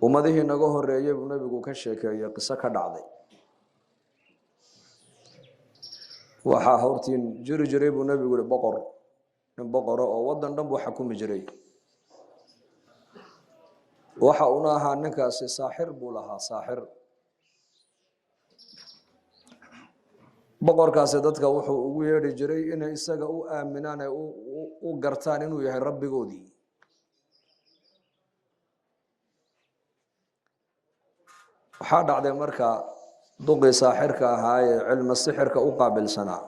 ummadihii naga horeeyay buu nabigu ka sheekeeyay qiso ka dhacday waxa hortiin jiri jiray buu nabigu yiri boqor oo wadan dhan buu xukumi jiray waxa uu ahaa ninkaasi saaxir buu lahaa saaxir boqorkaasi dadka wuxuu ugu yeedhi jiray inay isaga u aaminaan u gartaan inuu yahay rabbigoodii waxa dhacday marka duqi saaxirka ahaa ee cilmi sixirka u qaabilsanaa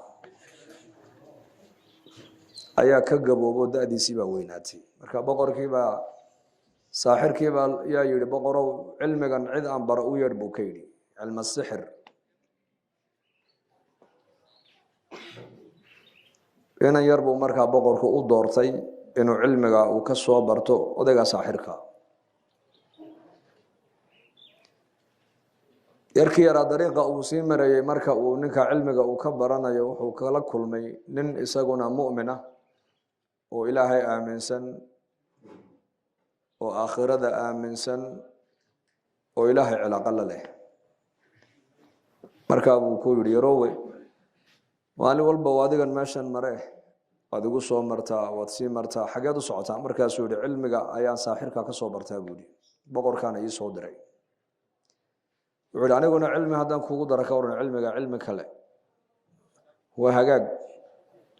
ayaa ka gaboobo daadiisii baa weynaatay marka boqorkiiba saaxirkiiba yaa yiri boqorow cilmigan cid aan bar u yeedh buu ka yiri cilmi sixir inaan yar buu marka boqorku u doortay inuu cilmiga uu ka soo barto odayga saaxirka yarkii yara dariiqa uu sii marayay marka uu ninka cilmiga uu ka baranayo wuxuu kala kulmay nin isaguna mu'min ah oo ilaahay aaminsan oo aakhirada aaminsan oo ilaahay cilaaqo la leh marka uu ku yiri yaroowe wali walba waadigan meeshan mare waad ugu soo martaa waad sii martaa xageed u socotaa markaas uu yiri cilmiga ayaan saaxirka ka soo bartaa buudi boqorkana ii soo diray wuxuu aniguna cilmi hadan kugu dara ka waran cilmiga cilmi kale waa hagaag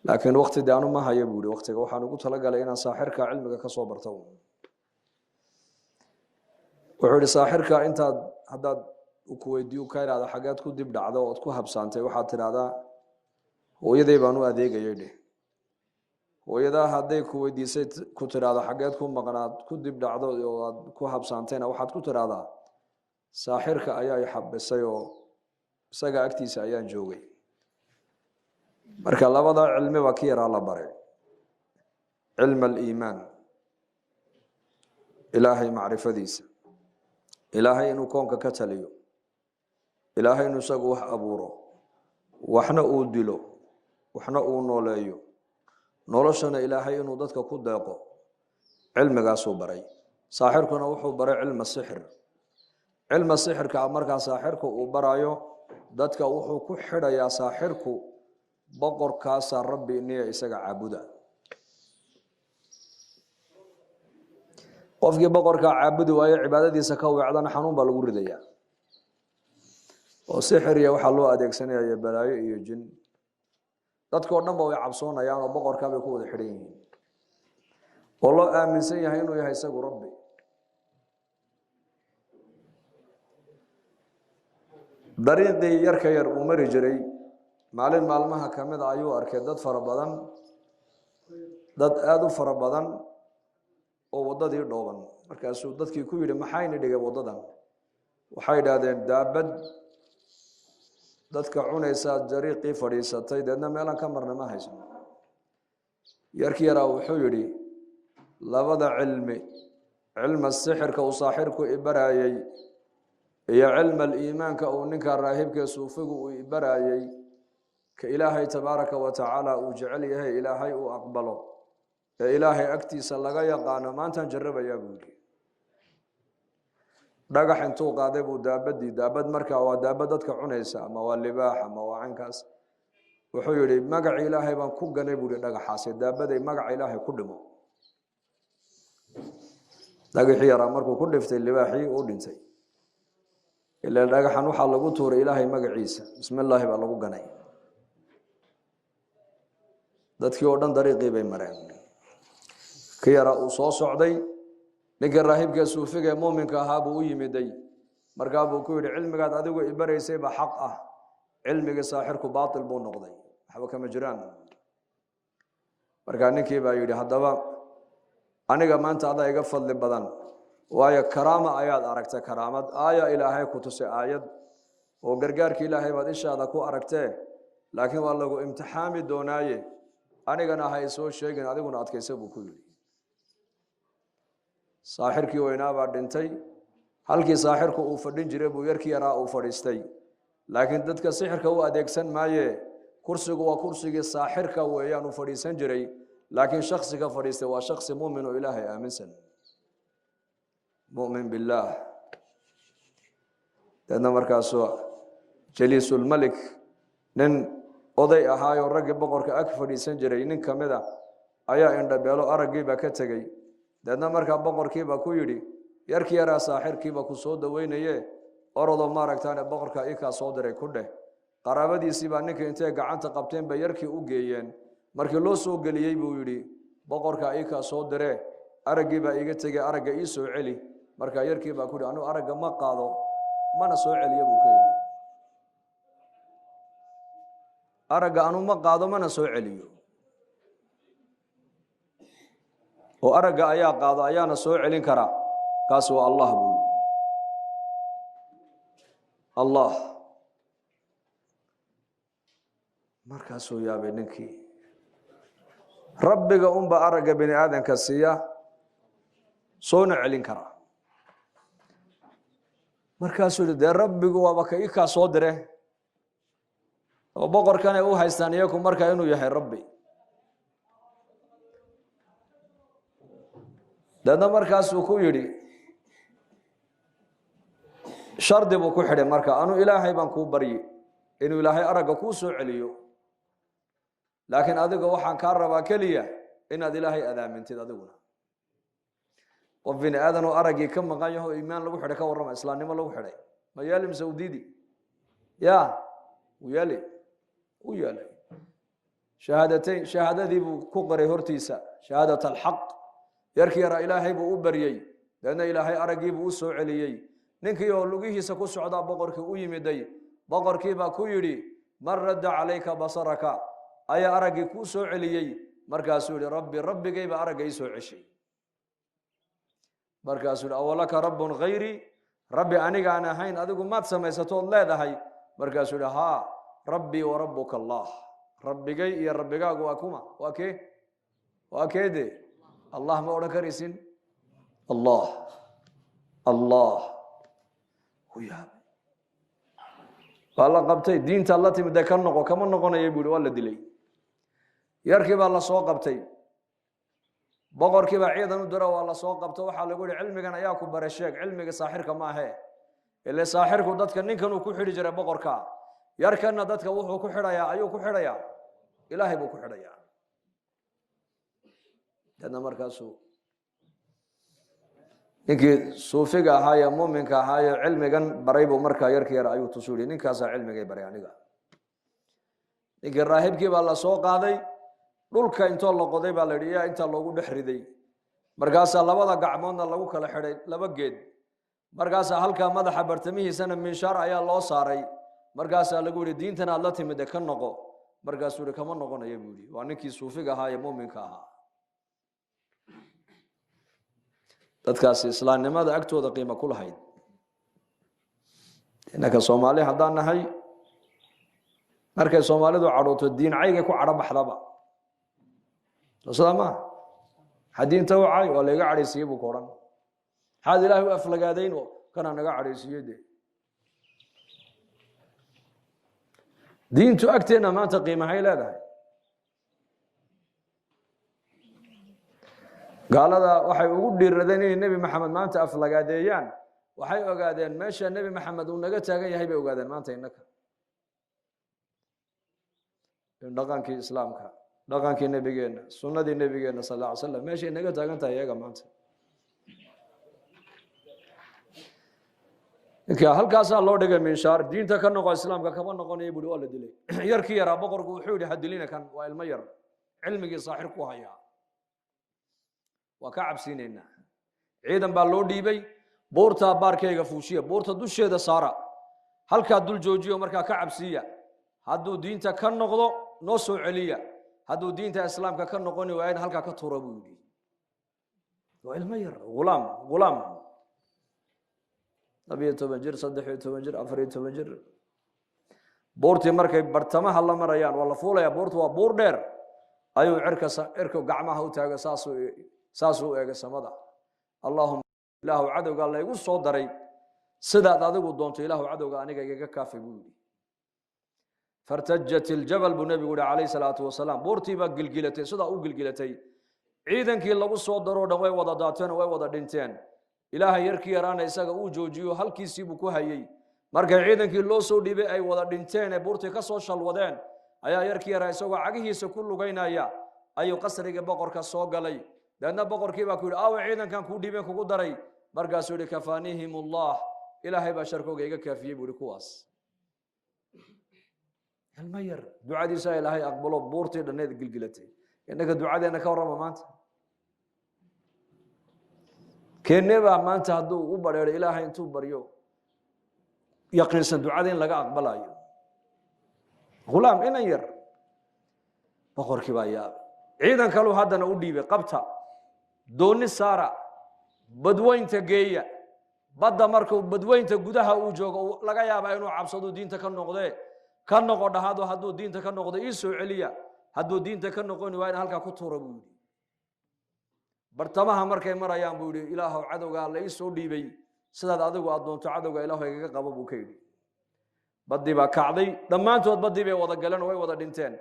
laakiin waqti daanu ma hayo buudi waqtiga waxaan ugu tala galay inaan saaxirka cilmiga ka soo barto wuxuu yiri saaxirka inta hadaad ku weydiiyo ka iraada xageed ku dib dhacdo oo ku habsaantay waxaad tiraahdaa hooyaday baan u adeegayay hooyada haday ku weydiisay ku tiraahdo xageed ku maqnaad ku dib dhacdo oo aad ku habsaantayna waxaad ku tiraahdaa saaxirka ayaa i xabisay oo isaga agtiisa ayaan joogay marka labada cilmi waa ki yara la baray cilm al-iimaan ilaahay macrifadiisa ilaahay inuu koonka ka taliyo ilaahay inuu isagu wax abuuro waxna uu dilo waxna uu nooleeyo noloshana ilaahay inuu dadka ku deeqo cilmigaas uu baray saaxirkuna wuxuu baray cilmi sixir cilmi sixirka marka saaxirku uu barayo dadka wuxuu ku xidhayaa saaxirku boqorkaas rabbi inay isaga caabuda qofkii boqorka caabudi waayo cibaadadiisa ka weecdana xanuun baa lagu ridayaa oo sixir iyo waxa loo adeegsanayaa balaayo iyo jin dadka oo dhan way cabsoonayaan oo boqorka bay ku wada xidhan yihiin oo loo aaminsan yahay inuu yahay isagu rabbi dariiqii yarka yar uu mari jiray maalin maalmaha kamid ayuu arkay dad aad u fara badan oo wadadii dhooban markaasuu dadkii ku yiri maxayna dhigay wadadan waxay yiraahdeen daabad dadka cunaysa dariiqii fadhiisatay dadna meelan ka marna ma haysan yarkii yara wuxuu yiri labada cilmi sixirka uu saaxirku ibarayay iyo cilmi al-iimaanka uu ninka raahibka suufigu uu ibarayay ka ilaahay tabaaraka wa taala uu jecel yahay ilaahay uu aqbalo ee ilaahay agtiisa laga yaqaan maanta jarrabaya buudi dhagax intuu qaaday buu daabad marka waa daabad dadka cunaysa ama waa libaax ama waa cankaas wuxuu yiri magac ilaahay baan ku ganay buudi dhagaxaas daabaday magac ilaahay ku dhimo dhagaxii yara markuu ku dhiftay libaaxii uu dhintay ilaa dhagaxan waxa lagu tuuray ilaahay magaciisa bismillaah baa lagu ganay dadkii oo dhan dariiqii bay mareen ka yara uu soo socday ninka raahibka suufiga ee muuminka ahaa buu u yimiday markaa buu ku yiri cilmigaad adigu ibaraysay ba xaq ah cilmiga saaxirku baatil buu noqday waxba kama jiraan markaa ninkii baa yiri hadaba aniga maanta adaa iga fadli badan waayo karaama ayaad aragtay karaamad aaya ilaahay ku tusay aayad oo gargaarka ilaahay baad ishaada ku aragtay laakiin waa lagu imtixaami doonaaye anigana hay soo sheegin adiguna adkaysa buu ku yiri saaxirkii weynaa baa dhintay halkii saaxirku uu fadhin jiray buu yarkii yaraa uu fadhiistay laakiin dadka sixirka u adeegsan maaye kursigu waa kursigii saaxirka weeyaan uu fadhiisan jiray laakiin shakhsiga fadhiistay waa shakhsi muumin oo ilaahay aaminsan mu'min billah deedna markaasuu jaliisulmalik nin oday ahaayo raggii boqorka ag fadhiisan jiray nin ka mid a ayaa indhabeelo araggiiba ka tegey deedna markaa boqorkiiba ku yidhi yarkii yaraa saaxirkiiba ku soo daweynaye orodoo maaragtaane boqorka ikaa soo diray ku dheh qaraabadiisiibaa ninka intay gacanta qabteen bay yarkii u geeyeen markii loo soo geliyey buu yidhi boqorka ikaa soo diree araggiibaa iga tegey aragga ii soo celi markaa yarkiibaa ku yidhi anuu aragga ma qaado mana soo celiyo buu ka yidhi aragga anuu ma qaado mana soo celiyo oo aragga ayaa qaado ayaana soo celin karaa kaas waa allah buu yidhi allah markaasuu yaabay ninkii rabbiga unba aragga bini aadanka siiya soona celin karaa markaasuu yidhi dee rabbigu waaba ka ikaa soo dire oo boqorkanay u haystaan iyaku markaa inuu yahay rabbi deedna markaasuu ku yidhi shardi buu ku xidhay marka anuu ilaahay baan kuu baryi inuu ilaahay aragga kuu soo celiyo laakiin adiga waxaan kaa rabaa keliya inaad ilaahay adaamintid adiguna qof bini aadan oo araggii ka maqan yaho iimaan lagu xidhay ka warrama islaamnimo lagu xidhay ma yeeli mise u diidi ya u yeeli u yeelay shahaadateyn shahaadadii buu ku qoray hortiisa shahaadat alxaq yarkii yaraa ilaahay buu u baryey deedna ilaahay araggii buu u soo celiyey ninkii oo lugihiisa ku socdaa boqorkii u yimiday boqorkiibaa ku yidhi man radda calayka basaraka ayaa araggii kuu soo celiyey markaasuu yihi rabbi rabbigayba aragga ii soo ceshay markaasuu yihi awalaka rabbun hayrii rabbi anigaan ahayn adigu maad samaysatood leedahay markaasuu yihi haa rabbii wa rabbuka allah rabbigay iyo rabbigaagu waa kuma waa kee waa keede allah ma odhan karaysin allah allah waa la qabtay diintaad la timid dee ka noqo kama noqonaya buu yihi waa la dilay yarkii baa la soo qabtay boqorkii baa ciidan u diro waa la soo qabto waxaa lagu yihi cilmigan ayaa ku bare sheeg cilmiga saaxirka ma ahe ile saaxirku dadka ninkan uu ku xidhi jiray boqorka yarkanna dadka wuxuu ku xidhayaa ayuu ku xidhayaa ilaahay buu ku xidhayaa deedna markaasuu ninkii suufiga ahaa ee muuminka ahaa ee cilmigan baray buu markaa yarkii yar ayuu tusu yihi ninkaasaa cilmigay baray aniga ninkii raahibkii baa la soo qaaday dhulka intoo la qoday baa la yidhi yaa intaa loogu dhex riday markaasaa labada gacmoodna lagu kala xidhay laba geed markaasaa halkaa madaxa bartamihiisana minshaar ayaa loo saaray markaasaa lagu yihi diintan aad la timid ka noqo markaasuu yihi kama noqonaya buu yihi waa ninkii suufiga ahaa ee muuminka ahaa dadkaasi islaamnimada agtooda qiimo ku lahayd innaka soomaali haddaan nahay markay soomaalidu cadhooto diin caygay ku cadho baxdaba sidaa maaha maxaa diinta u cay waa layga cadhaysiiyey buu ka odhan maxaad ilaahay u aflagaadayn oo kanaa naga cadhaysiiyey de diintu agteenna maanta qiimahay leedahay gaalada waxay ugu dhiiradeen inay nebi maxamed maanta aflagaadeeyaan waxay ogaadeen meesha nebi maxamed uu naga taagan yahay bay ogaadeen maanta innaka dhaqankii islaamka dhaqankii nebigeenna sunnadii nebigeenna sal alla ly slam meeshay naga taagan tahay iyaga maanta ninka halkaasaa loo dhigay minshaar diinta ka noqo islaamka kama noqonaya buui waa la dilay yarkii yaraa boqorku wuxuu yihi ha dilina kan waa ilmo yar cilmigii saaxir ku hayaa waa ka cabsiinaynaa ciidan baa loo dhiibay buurtaa baarkayga fuushiya buurta dusheeda saara halkaa dul joojiyo markaa ka cabsiiya hadduu diinta ka noqdo noo soo celiya hadduu diinta islaamka ka noqoni waayana halkaa ka tuura buu yidhi waa ilmo yar ghulaam 12 jir 13 jir 14 jir buurtii markay bartamaha la marayaan waa la fuulayaa buurtu waa buur dheer ayuu cirka gacmaha u taaga saasuu eegay samada allahumma ilaahu cadowga la igu soo daray sidaad adigu doonto ilaahu cadowga aniga igaga kaafay buu yidhi fartajat iljabal buu nebigu yihi calayhi salaatu wasalaam buurtii baa gilgilatay sidaa u gilgilatay ciidankii lagu soo daroo dhan way wada daateen way wada dhinteen ilaahay yarkii yaraana isaga uu joojiyo halkiisii buu ku hayay markay ciidankii loo soo dhiibay ay wada dhinteen ee buurtii ka soo shalwadeen ayaa yarkii yaraa isagoo cagihiisa ku lugaynaya ayuu qasriga boqorka soo galay dadna boqorkii baa ku yiri aaw ciidankan ku dhiibeen kugu daray markaasuu yiri kafaanihimullah ilaahay baa sharkooga iga kaafiyay buu kuwaas المير دعاء دي سائل هاي أقبله بورتي لنيد قلقلتي إنك دعاء دي أنك ورمى مانت كين نبا مانت هدو وبرير إلهي انتو بريو يقين سن دعاء دي لقى أقبله غلام إنا ير بقر كبايا عيدا كانوا هذا نودي بقبتها دون السارة بدوين تجية بدا مركو بدوين تجودها وجوج لقى يا بينو عبصدو دين تكنو قضي كان نقول هذا هدو دين تكنو قضي إيسو عليا هدو دين تكنو قوني وين هلك كتور بودي برتمها مركي مرة يام بودي إله عدو قال إيسو ديبي سداد عدو عدون تعدو إله يجيك قبض بكيدي بدي بكعدي لما أنتوا بدي بوضع جلنا ووضع دينتين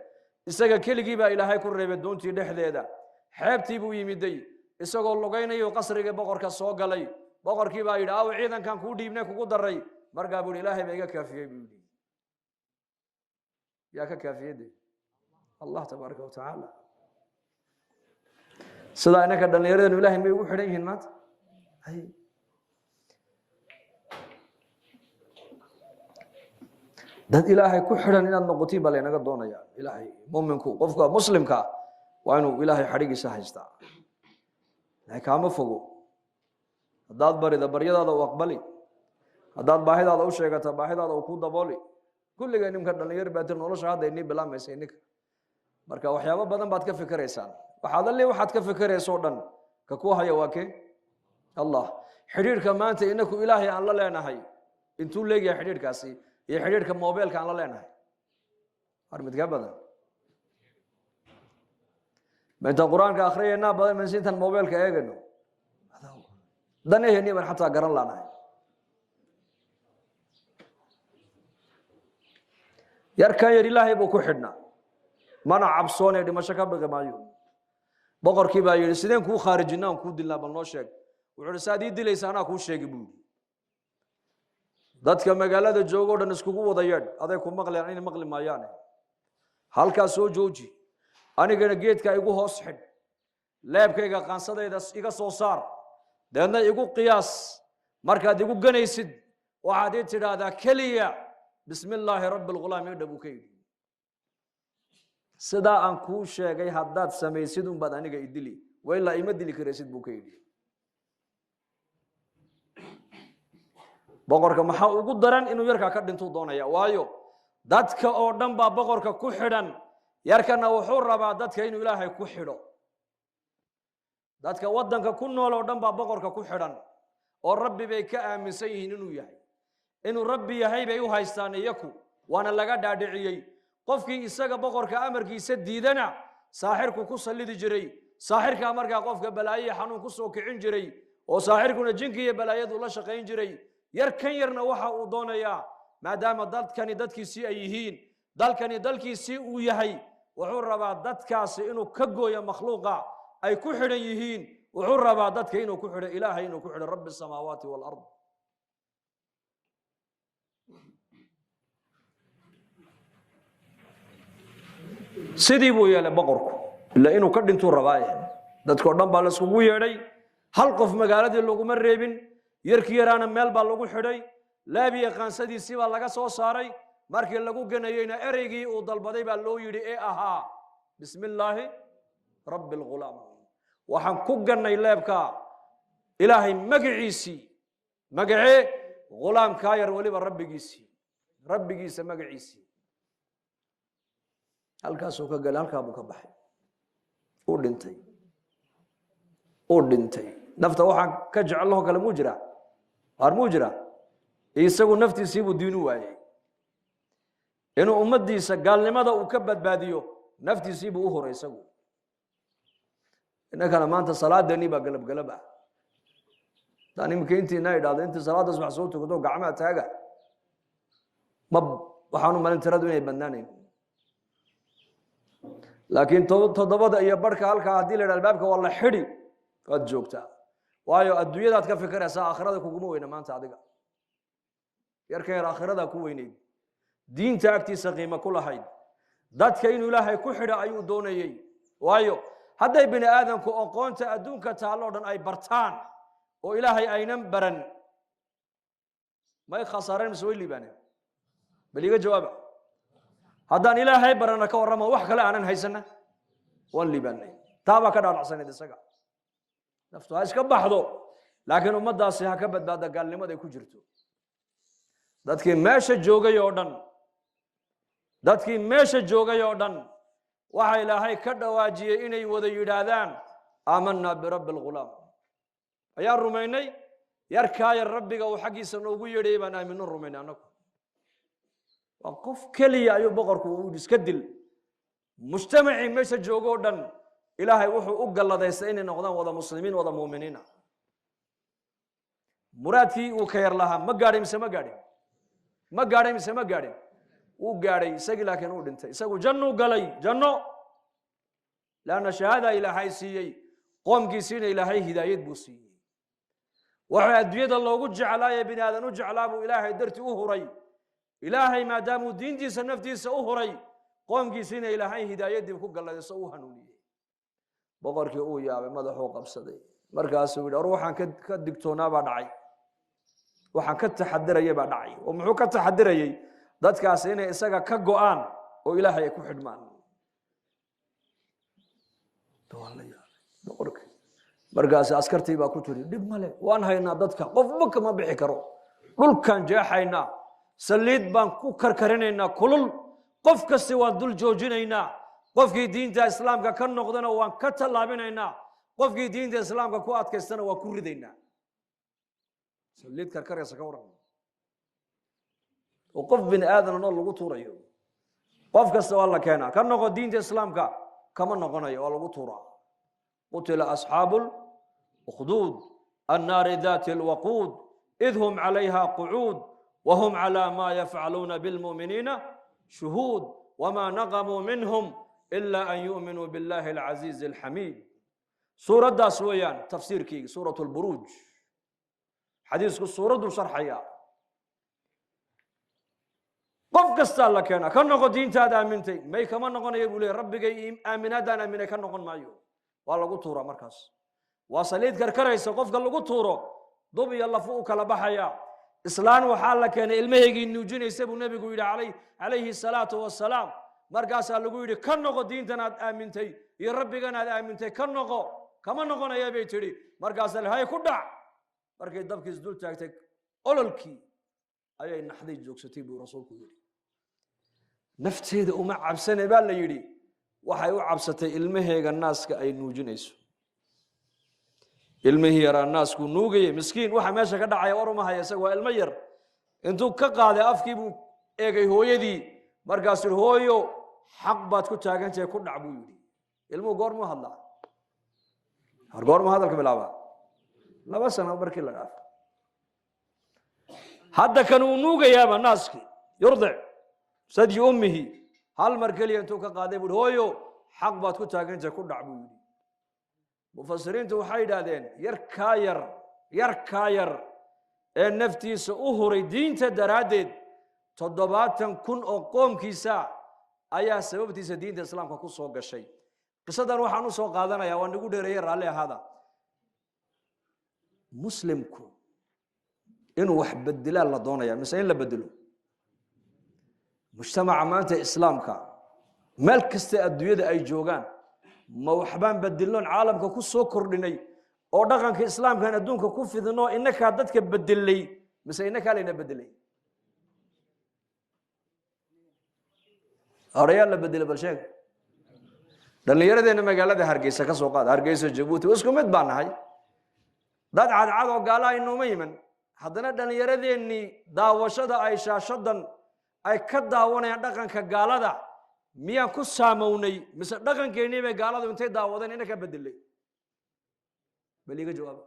إسقى كل جيبه إلهي كره بدون تيده هذا حبتي بوي مدي إسقى اللقينا يقصر بقر كسوق علي بقر كيبا يدا أو عيدا كان كودي ابنك وقدري مرجع بقول إلهي بيجا كافيه بيودي يا كافيه دي الله تبارك وتعالى صدق إنك دلنا يردن إلهي ما يقول حريه المات هاي dad ilaahay ku xiran inaad noqotay bal inaga doonaya ilaahay muuminku qofka muslimka waa inuu ilaahay xarigiisa haystaa laakiin kama fogo hadaad barida baryadaada u aqbali hadaad baahidaada u sheegato baahidaada uu ku dabooli kulliga nimka dhalinyar baad nolosha hadda inii bilaamaysa ninka marka waxyaabo badan baad ka fikiraysaa waxaad ka fikirayso dhan ka ku haya waa kee Allah xiriirka maanta inaku ilaahay aan la leenahay intuu leeyahay xiriirkaasi iyo xiriirka mobilka aan la leenahay armid ka badan inta quraanka akhriyayna badan man sintan mobilka eegano danaheenii baan xataa garan laanahay yarkan yar ilaahay buu ku xidhnaa mana cabsoonay dhimasho ka baqamaayo boqorkii baa yiri sideen ku khaarijinaan ku dilaa bal noo sheeg wuxuu saadii dilaysa anaa ku sheegi buu dadka magaalada joogo dhan iskugu wada yeedh aday ku maqlayaan in maqli maayaan halka soo jooji anigana geedka igu hoos xid leebkayga qaansadayda iga soo saar deedna igu qiyaas markaad igu ganaysid waxaad tiraahdaa kaliya bismillaahi rabbil ghulaam dhabuukay sida aan ku sheegay haddaad samaysid un baad aniga idili wayla ima dili karaysid buu ka yidhi boqorka maxaa ugu daran inuu yarka ka dhinto doonaya waayo dadka oo dhan baa boqorka ku xidhan yarkana wuxuu rabaa dadka inuu ilaahay ku xidho dadka wadanka ku nool oo dhan baa boqorka ku xidhan oo rabbi bay ka aaminsan yihiin inuu rabbi yahay bay u haystaan iyaku waana laga dhaadhiciyay qofkii isaga boqorka amarkiisa diidana saaxirku ku salidi jiray saaxirka markaa qofka balaayo xanuun ku soo kicin jiray oo saaxirkuna jinka iyo balaayadu la shaqayn jiray yarkan yarna waxa uu doonayaa maadaama dadkani dadkiisii ay yihiin dalkani dalkiisii uu yahay wuxuu rabaa dadkaasi inuu ka gooyo makhluuqa ay ku xidhan yihiin wuxuu rabaa dadka inuu ku xidho ilaahay inuu ku xidho rabbi samaawaati wal ard sidii buu yeelay boqorku ilaa inuu ka dhintuu rabaa dadkoo dhan baa la iskugu yeedhay hal qof magaaladii laguma reebin yarkii yaraana meel baa lagu xidhay laabiya qaansadiisii baa laga soo saaray markii lagu ganayeyna ereygii uu dalbaday baa loo yidhi ee ahaa bismillaahi rabbil ghulaam waxaan ku gannay leebka ilaahay magaciisii magacee ghulaamkaa yar weliba rabbigiisa magaciisii halkaasuu ka galay halkaa buu ka baxay uu dhintay nafta waxaan ka jecelaho kale muu jira isagu naftiisii buu diin u waayay inuu ummadiisa gaalnimada uu ka badbaadiyo naftiisii buu u horay isagu inakana maanta salaadani baa galab tani imkiintiina idhaahdo intii salaada subax soo tukato gacmaha taaga ma waxaanu malin tiradu inay badnaanayn laakiin toddobada iyo barhka halkaa haddii la idhaha albaabka waa la xidhi waad joogtaa waayo adduunyadaad ka fikiraysaa aakhirada kuguma weyna maanta adiga yarka yar aakhirada ku weyneyd diinta agtiisa qiimo ku lahayd dadka inuu ilaahay ku xidho ayuu doonayay waayo hadday bini aadamku aqoonta adduunka taalo dhan ay bartaan oo ilaahay aynan baran may khasaareen soo liibaaneen baliga jawaab haddaan ilaahay barana ka warrama wax kale aanan haysana waan liibaanay taaba ka dhaadhacsaneed isaga naftu ha iska baxdo laakiin ummadaasi ha ka badbaada gaalnimada ay ku jirto dadkii meesha joogay oo dhan waxa ilaahay ka dhawaajiyay inay wada yidhaahdaan aamanna birabbi alghulaam ayaan rumaynay yarkaa yar rabbiga uu xaggiisa noogu yeedhayay baan aamino rumaynay annagu waa qof keliya ayuu boqorku uu iska dil mujtamacii meesha joogoo dhan ilaahay wuxuu u galladaystay inay noqdaan wada muslimiin wada muuminiina muraadkii uu ka yar lahaa ma gaadhay mise ma gaadhin wuu gaadhay isagii laakiin uu dhintay isagu jannuu galay janno laanna shahaada ilaahay siiyey qoomkiisiina ilaahay hidaayad buu siiyey waxa adduunyada loogu jeclaaye bini aadan u jeclaa buu ilaahay dartii u huray ilaahay maadaamuu diintiisa naftiisa u huray qoomkiisiina ilaahay hidaayadii ku galladayso u hanuuniyey boqorkii uu yaabay madaxuu qabsaday markaasuu yidhi or waxaan ka digtoonaa baa dhacay waxaan ka taxadirayay baa dhacay oo muxuu ka taxadirayay dadkaas inay isaga ka go'aan oo ilaahay ay ku xidhmaan markaas askartii baa ku tiri dhib male waan haynaa dadka qofba kama bixi karo dhulkaan jeexaynaa saliid baan ku karkarinaynaa kulul qof kasta waan dul joojinaynaa qofkii diinta islaamka ka noqdana waan ka tallaabinaynaa qofkii diinta islaamka ku adkaystana waan ku ridaynaa saliid karkaraysa ka waran oo qof bin aadan oo lagu tuurayo qof kasta waa la keenaa ka noqo diinta islaamka kama noqonayo waa lagu tuuraa qutila asxaabul ukhdud annaari daati alwaquud id hum calayha qucuud وهم على ما يفعلون بالمؤمنين شهود وما نقموا منهم إلا أن يؤمنوا بالله العزيز الحميد سورة داس ويان تفسير كي سورة البروج حديث السورة دو شرحيا قف قستال لكينا كان نقول دين تاد آمنتي ما كمان نقول يقول ربك آمنا دانا من كان نقول مايو والله قطورة مركز وصليت كركرة يسقف قال له قطورة ضبي الله فوق كلا بحيا إسلام وحال كان المهجي النجوم يسبوا النبي يقول عليه الصلاة والسلام مركز قال له يقول كان نقول دين تاد آمنتي يا ربي كان آمنتي كان نقول كمان نقول يا بيتري مركز قال هاي كودا مركز دبك زدول تاعتك أولكي أي نحدي جوك ستيبو رسولك يقول نفتي ذا ومع عبسنا بالله يري وحيو عبستي المهيج الناس كأي نوجنيس المهير الناس كنوجي مسكين واحد ماشى كده عياره ما هيسوى المير انتو كقاعدة أفكيبو إيه هو يدي مركز الهويو حق بات كنت أجن شيء كنا عبو يدي المو قرم هذا هالقرم هذا كبلابا لا بس أنا بركي لنا هذا كانوا نوجي يا الناس يرضع سدي أمه هل مركلي أنتو كقاعدة بالهويو حق بات كنت أجن شيء كنا عبو يدي مفسرين تو حيدا دين يركاير النفتي سأهري دين تدرادد تضباطن كن أقوم كيسا أيا سبب تيس دين الإسلام كوكو سوق الشيء قصدا وحنو سوق هذا يا وان نقول رير عليه هذا مسلمكو إنه وحب بدلا الله دونا يا مسائل لا بدلو مجتمع مانت إسلامك ملك استأدوية أي جوجان ما وحبان بدلون عالمك كو سو كردني او دقنك اسلام كان ادونك كو فيدنو انك ددك بدلي مسا انك علينا بدلي اريال لا بدل بلشيك dhalinyaradeena magaalada Hargeysa ka soo qaad Hargeysa Djibouti isku mid baan nahay dad cad oo gaala inuma yiman haddana dhalinyaradeeni daawashada ay shaashadan ay ka daawanayaan dhaqanka gaalada miyaan ku saamownay mise dhaqankeennii bay gaaladu intay daawadeen inaka bedelay baliga jawaab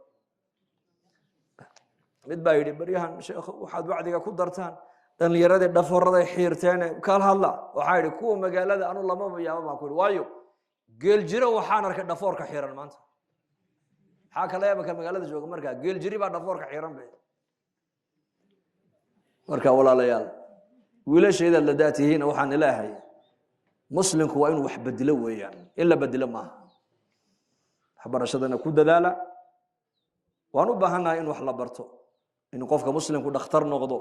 mid baa yidhi baryahan sheekh waxaad wacdiga ku dartaan dhalinyarada dhaforada xiirteen kala hadla waxaa yidhi kuwa magaalada anu lama yaabo baan ku yidhi waayo geel jiro waxaan arkay dhafoorka xiiran maanta maxaa kale yaaba ka magaalada jooga markaa geel jiri baa dhafoorka xiiran bay marka walaalayaal wiilashayda la daatihiin waxaan ilaahay muslimku waa inuu wax bedelo weeyaan in la bedelo maaha waxbarashadana ku dadaala waan u baahanahay in wax la barto in qofka muslimku dhakhtar noqdo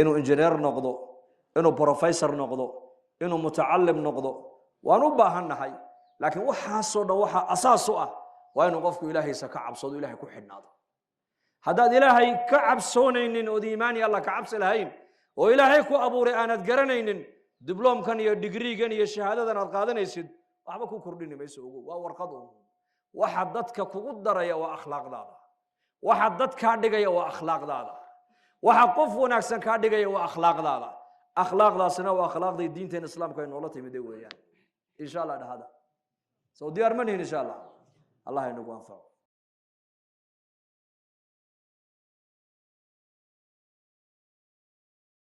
inuu injineer noqdo inuu professor noqdo inuu mutacallim noqdo waan u baahanahay laakiin waxaasoo dhan waxa asaas u ah waa inuu qofku ilaahaysa ka cabsado ilaahay ku xidhnaado haddaad ilaahay ka cabsoonaynin ood iimaan iyo alla ka cabsi lahayn oo ilaahay ku abuuray aanad garanaynin dibloomkan iyo digriigan iyo shahaadadan aad qaadanaysid waxba ku kordhini mayso ogow waa warqad un waxa dadka kugu daraya waa akhlaaqdaada waxa dadkaa dhigaya waa akhlaaqdaada waxa qof wanaagsan kaa dhigaya waa akhlaaqdaada akhlaaqdaasina waa akhlaaqday diinteena islaamka ay noola timid weeyaan insha allah dhahada soo diyaar ma nihin insha allah allah inagu anfaco